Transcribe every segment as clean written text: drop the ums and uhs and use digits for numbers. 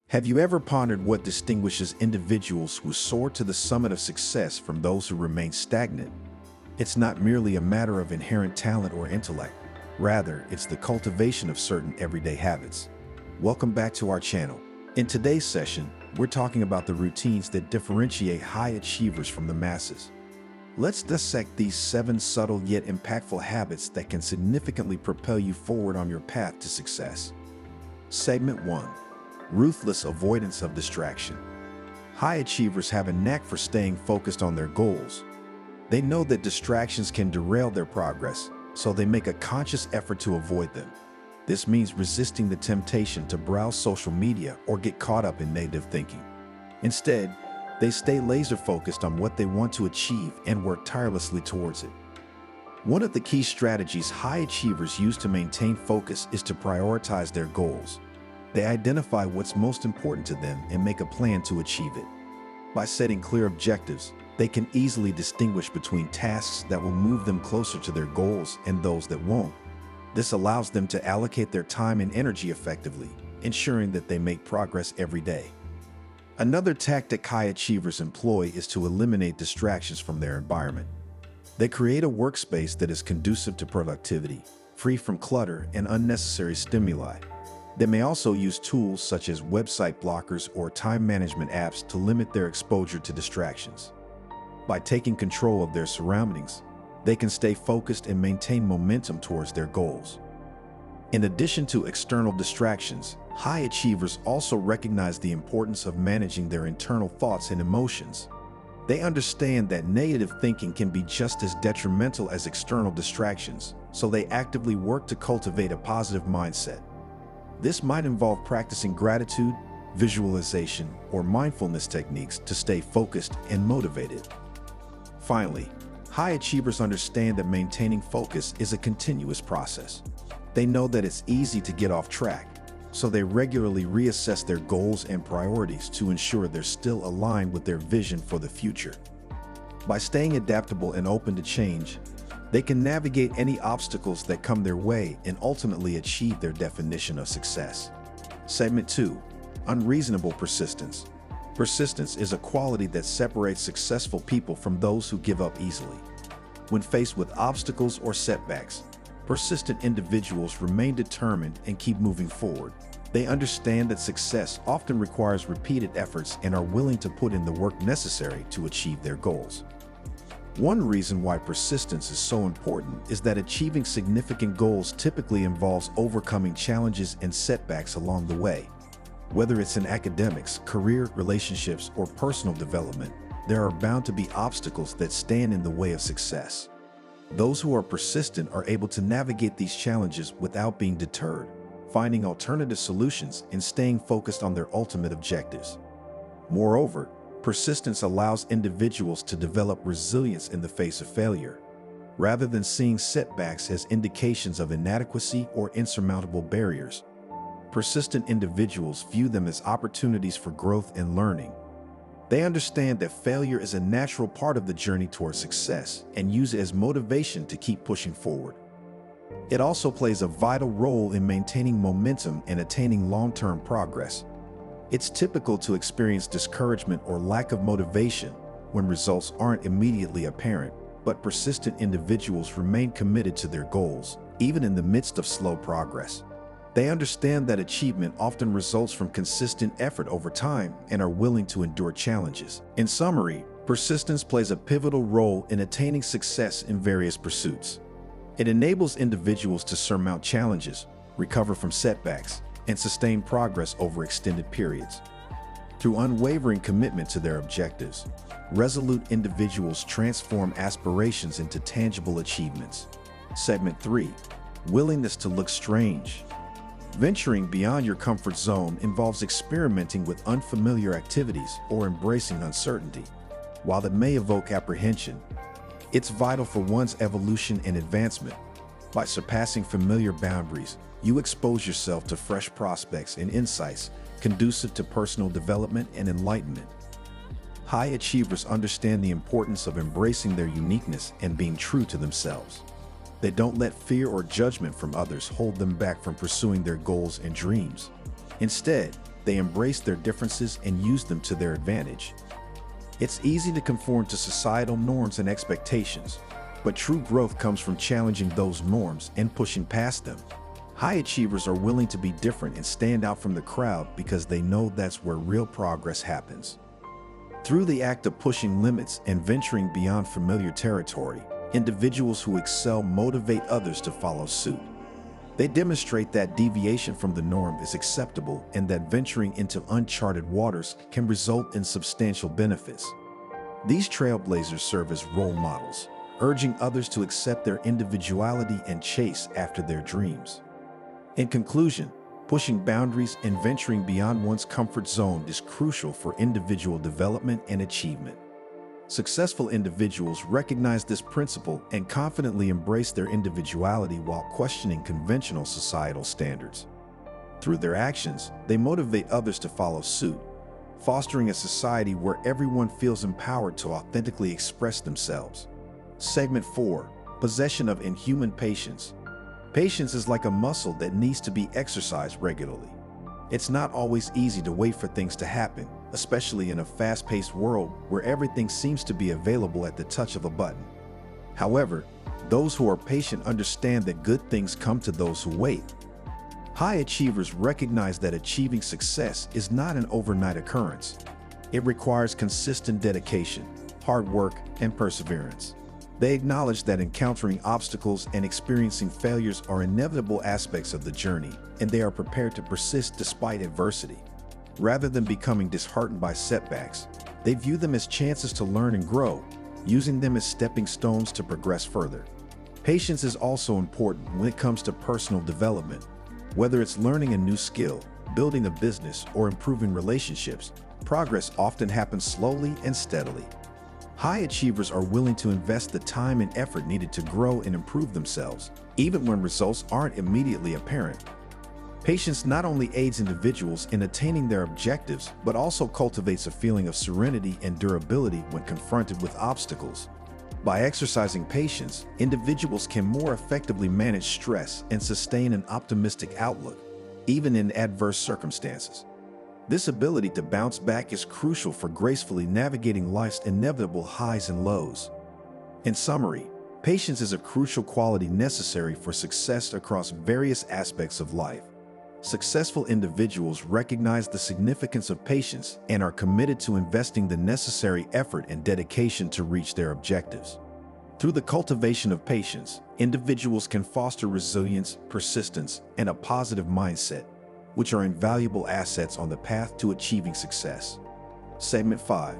Have you ever pondered what distinguishes individuals who soar to the summit of success from those who remain stagnant? It's not merely a matter of inherent talent or intellect. Rather, it's the cultivation of certain everyday habits. Welcome back to our channel. In today's session, we're talking about the routines that differentiate high achievers from the masses. Let's dissect these 7 subtle yet impactful habits that can significantly propel you forward on your path to success. Segment 1. Ruthless avoidance of distraction. High achievers have a knack for staying focused on their goals. They know that distractions can derail their progress, so they make a conscious effort to avoid them. This means resisting the temptation to browse social media or get caught up in negative thinking. Instead, they stay laser-focused on what they want to achieve and work tirelessly towards it. One of the key strategies high achievers use to maintain focus is to prioritize their goals. They identify what's most important to them and make a plan to achieve it. By setting clear objectives, they can easily distinguish between tasks that will move them closer to their goals and those that won't. This allows them to allocate their time and energy effectively, ensuring that they make progress every day. Another tactic high achievers employ is to eliminate distractions from their environment. They create a workspace that is conducive to productivity, free from clutter and unnecessary stimuli. They may also use tools such as website blockers or time management apps to limit their exposure to distractions. By taking control of their surroundings, they can stay focused and maintain momentum towards their goals. In addition to external distractions, high achievers also recognize the importance of managing their internal thoughts and emotions. They understand that negative thinking can be just as detrimental as external distractions, so they actively work to cultivate a positive mindset. This might involve practicing gratitude, visualization, or mindfulness techniques to stay focused and motivated. Finally, high achievers understand that maintaining focus is a continuous process. They know that it's easy to get off track, so they regularly reassess their goals and priorities to ensure they're still aligned with their vision for the future. By staying adaptable and open to change, they can navigate any obstacles that come their way and ultimately achieve their definition of success. Segment 2. Unreasonable persistence. Persistence is a quality that separates successful people from those who give up easily. When faced with obstacles or setbacks, persistent individuals remain determined and keep moving forward. They understand that success often requires repeated efforts and are willing to put in the work necessary to achieve their goals. One reason why persistence is so important is that achieving significant goals typically involves overcoming challenges and setbacks along the way. Whether it's in academics, career, relationships, or personal development, there are bound to be obstacles that stand in the way of success. Those who are persistent are able to navigate these challenges without being deterred, finding alternative solutions and staying focused on their ultimate objectives. Moreover, persistence allows individuals to develop resilience in the face of failure. Rather than seeing setbacks as indications of inadequacy or insurmountable barriers, persistent individuals view them as opportunities for growth and learning. They understand that failure is a natural part of the journey towards success and use it as motivation to keep pushing forward. It also plays a vital role in maintaining momentum and attaining long-term progress. It's typical to experience discouragement or lack of motivation when results aren't immediately apparent, but persistent individuals remain committed to their goals, even in the midst of slow progress. They understand that achievement often results from consistent effort over time and are willing to endure challenges. In summary, persistence plays a pivotal role in attaining success in various pursuits. It enables individuals to surmount challenges, recover from setbacks, and sustain progress over extended periods. Through unwavering commitment to their objectives, resolute individuals transform aspirations into tangible achievements. Segment 3. Willingness to look strange. Venturing beyond your comfort zone involves experimenting with unfamiliar activities or embracing uncertainty. While it may evoke apprehension, it's vital for one's evolution and advancement. By surpassing familiar boundaries, you expose yourself to fresh prospects and insights conducive to personal development and enlightenment. High achievers understand the importance of embracing their uniqueness and being true to themselves. They don't let fear or judgment from others hold them back from pursuing their goals and dreams. Instead, they embrace their differences and use them to their advantage. It's easy to conform to societal norms and expectations, but true growth comes from challenging those norms and pushing past them. High achievers are willing to be different and stand out from the crowd because they know that's where real progress happens. Through the act of pushing limits and venturing beyond familiar territory, individuals who excel motivate others to follow suit. They demonstrate that deviation from the norm is acceptable and that venturing into uncharted waters can result in substantial benefits. These trailblazers serve as role models, urging others to accept their individuality and chase after their dreams. In conclusion, pushing boundaries and venturing beyond one's comfort zone is crucial for individual development and achievement. Successful individuals recognize this principle and confidently embrace their individuality while questioning conventional societal standards. Through their actions, they motivate others to follow suit, fostering a society where everyone feels empowered to authentically express themselves. Segment 4. Possession of inhuman patience. Patience is like a muscle that needs to be exercised regularly. It's not always easy to wait for things to happen, especially in a fast-paced world where everything seems to be available at the touch of a button. However, those who are patient understand that good things come to those who wait. High achievers recognize that achieving success is not an overnight occurrence. It requires consistent dedication, hard work, and perseverance. They acknowledge that encountering obstacles and experiencing failures are inevitable aspects of the journey, and they are prepared to persist despite adversity. Rather than becoming disheartened by setbacks, they view them as chances to learn and grow, using them as stepping stones to progress further. Patience is also important when it comes to personal development. Whether it's learning a new skill, building a business, or improving relationships, progress often happens slowly and steadily. High achievers are willing to invest the time and effort needed to grow and improve themselves, even when results aren't immediately apparent. Patience not only aids individuals in attaining their objectives, but also cultivates a feeling of serenity and durability when confronted with obstacles. By exercising patience, individuals can more effectively manage stress and sustain an optimistic outlook, even in adverse circumstances. This ability to bounce back is crucial for gracefully navigating life's inevitable highs and lows. In summary, patience is a crucial quality necessary for success across various aspects of life. Successful individuals recognize the significance of patience and are committed to investing the necessary effort and dedication to reach their objectives. Through the cultivation of patience, individuals can foster resilience, persistence, and a positive mindset, which are invaluable assets on the path to achieving success. Segment 5.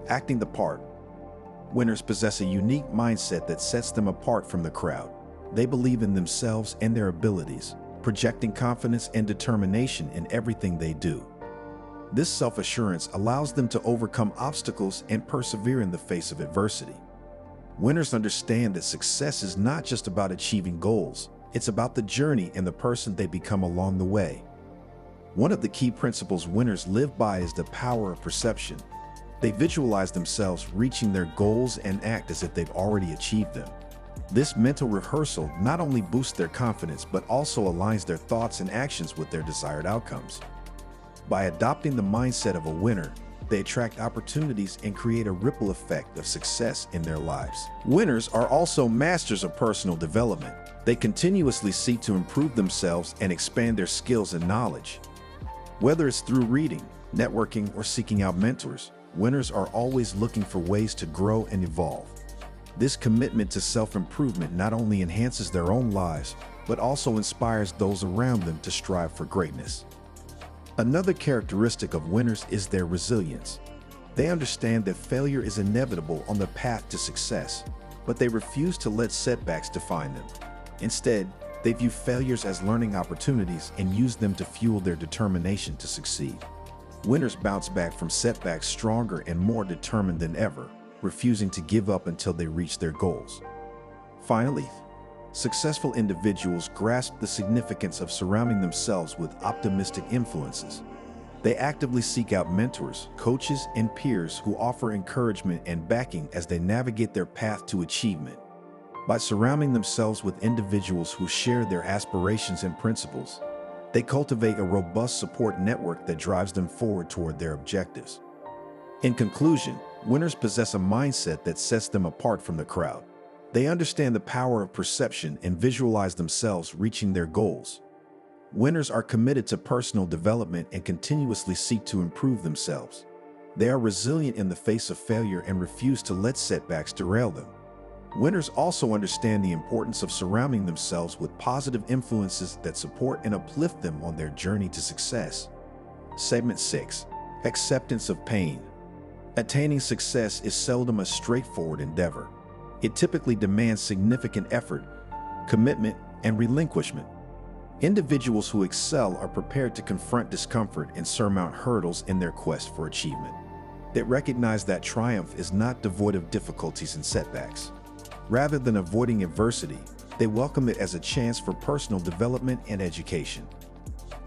Acting the part. Winners possess a unique mindset that sets them apart from the crowd. They believe in themselves and their abilities, projecting confidence and determination in everything they do. This self-assurance allows them to overcome obstacles and persevere in the face of adversity. Winners understand that success is not just about achieving goals, it's about the journey and the person they become along the way. One of the key principles winners live by is the power of perception. They visualize themselves reaching their goals and act as if they've already achieved them. This mental rehearsal not only boosts their confidence but also aligns their thoughts and actions with their desired outcomes. By adopting the mindset of a winner, they attract opportunities and create a ripple effect of success in their lives. Winners are also masters of personal development. They continuously seek to improve themselves and expand their skills and knowledge. Whether it's through reading, networking, or seeking out mentors, winners are always looking for ways to grow and evolve. This commitment to self-improvement not only enhances their own lives, but also inspires those around them to strive for greatness. Another characteristic of winners is their resilience. They understand that failure is inevitable on the path to success, but they refuse to let setbacks define them. Instead, they view failures as learning opportunities and use them to fuel their determination to succeed. Winners bounce back from setbacks stronger and more determined than ever, refusing to give up until they reach their goals. Finally, successful individuals grasp the significance of surrounding themselves with optimistic influences. They actively seek out mentors, coaches, and peers who offer encouragement and backing as they navigate their path to achievement. By surrounding themselves with individuals who share their aspirations and principles, They cultivate a robust support network that drives them forward toward their objectives. In conclusion, winners possess a mindset that sets them apart from the crowd. They understand the power of perception and visualize themselves reaching their goals. Winners are committed to personal development and continuously seek to improve themselves. They are resilient in the face of failure and refuse to let setbacks derail them. Winners also understand the importance of surrounding themselves with positive influences that support and uplift them on their journey to success. Segment 6. Acceptance of pain. Attaining success is seldom a straightforward endeavor. It typically demands significant effort, commitment, and relinquishment. Individuals who excel are prepared to confront discomfort and surmount hurdles in their quest for achievement. They recognize that triumph is not devoid of difficulties and setbacks. Rather than avoiding adversity, they welcome it as a chance for personal development and education.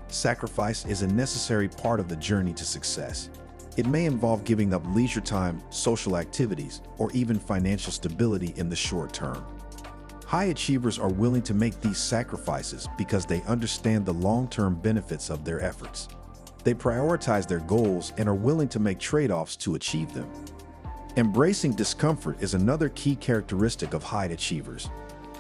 Sacrifice is a necessary part of the journey to success. It may involve giving up leisure time, social activities, or even financial stability in the short term. High achievers are willing to make these sacrifices because they understand the long-term benefits of their efforts. They prioritize their goals and are willing to make trade-offs to achieve them. Embracing discomfort is another key characteristic of high achievers.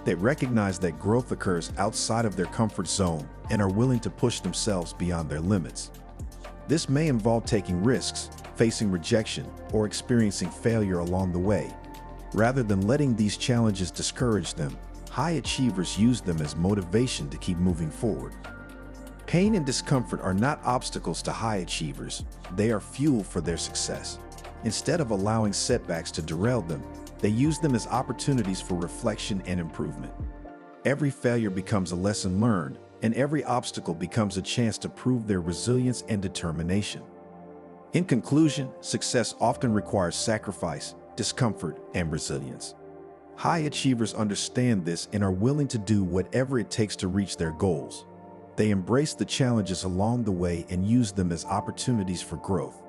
They recognize that growth occurs outside of their comfort zone and are willing to push themselves beyond their limits. This may involve taking risks, facing rejection, or experiencing failure along the way. Rather than letting these challenges discourage them, high achievers use them as motivation to keep moving forward. Pain and discomfort are not obstacles to high achievers, they are fuel for their success. Instead of allowing setbacks to derail them, they use them as opportunities for reflection and improvement. Every failure becomes a lesson learned, and every obstacle becomes a chance to prove their resilience and determination. In conclusion, success often requires sacrifice, discomfort, and resilience. High achievers understand this and are willing to do whatever it takes to reach their goals. They embrace the challenges along the way and use them as opportunities for growth.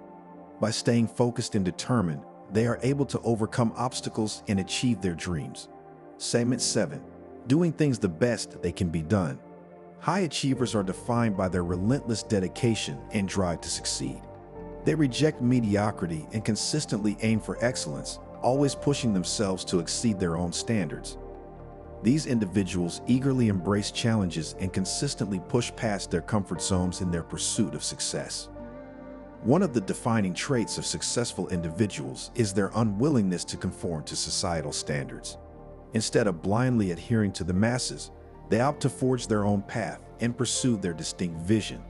By staying focused and determined, they are able to overcome obstacles and achieve their dreams. Segment 7. Doing things the best they can be done. High achievers are defined by their relentless dedication and drive to succeed. They reject mediocrity and consistently aim for excellence, always pushing themselves to exceed their own standards. These individuals eagerly embrace challenges and consistently push past their comfort zones in their pursuit of success. One of the defining traits of successful individuals is their unwillingness to conform to societal standards. Instead of blindly adhering to the masses, they opt to forge their own path and pursue their distinct vision.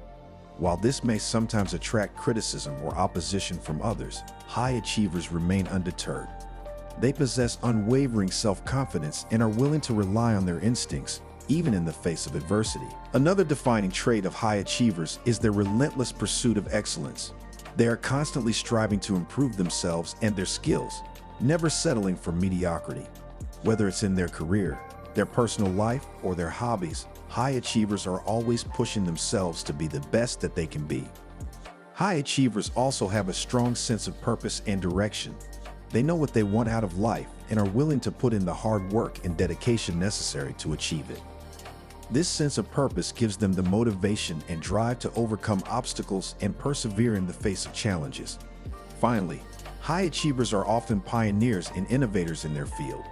While this may sometimes attract criticism or opposition from others, high achievers remain undeterred. They possess unwavering self-confidence and are willing to rely on their instincts, even in the face of adversity. Another defining trait of high achievers is their relentless pursuit of excellence. They are constantly striving to improve themselves and their skills, never settling for mediocrity. Whether it's in their career, their personal life, or their hobbies, high achievers are always pushing themselves to be the best that they can be. High achievers also have a strong sense of purpose and direction. They know what they want out of life and are willing to put in the hard work and dedication necessary to achieve it. This sense of purpose gives them the motivation and drive to overcome obstacles and persevere in the face of challenges. Finally, high achievers are often pioneers and innovators in their field.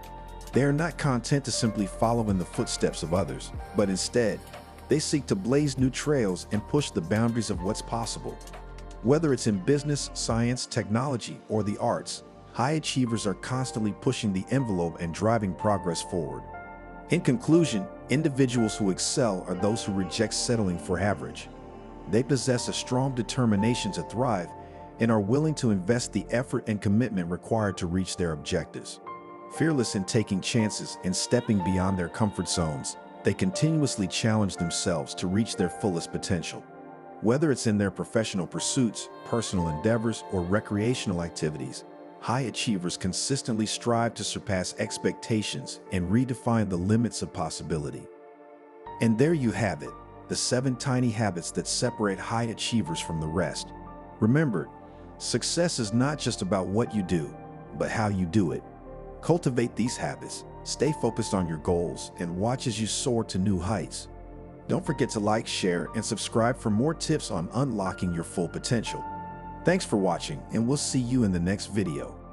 They are not content to simply follow in the footsteps of others, but instead, they seek to blaze new trails and push the boundaries of what's possible. Whether it's in business, science, technology, or the arts, high achievers are constantly pushing the envelope and driving progress forward. In conclusion, individuals who excel are those who reject settling for average. They possess a strong determination to thrive and are willing to invest the effort and commitment required to reach their objectives. Fearless in taking chances and stepping beyond their comfort zones, they continuously challenge themselves to reach their fullest potential. Whether it's in their professional pursuits, personal endeavors, or recreational activities, high achievers consistently strive to surpass expectations and redefine the limits of possibility. And there you have it, the 7 tiny habits that separate high achievers from the rest. Remember, success is not just about what you do, but how you do it. Cultivate these habits, stay focused on your goals, and watch as you soar to new heights. Don't forget to like, share, and subscribe for more tips on unlocking your full potential. Thanks for watching, and we'll see you in the next video.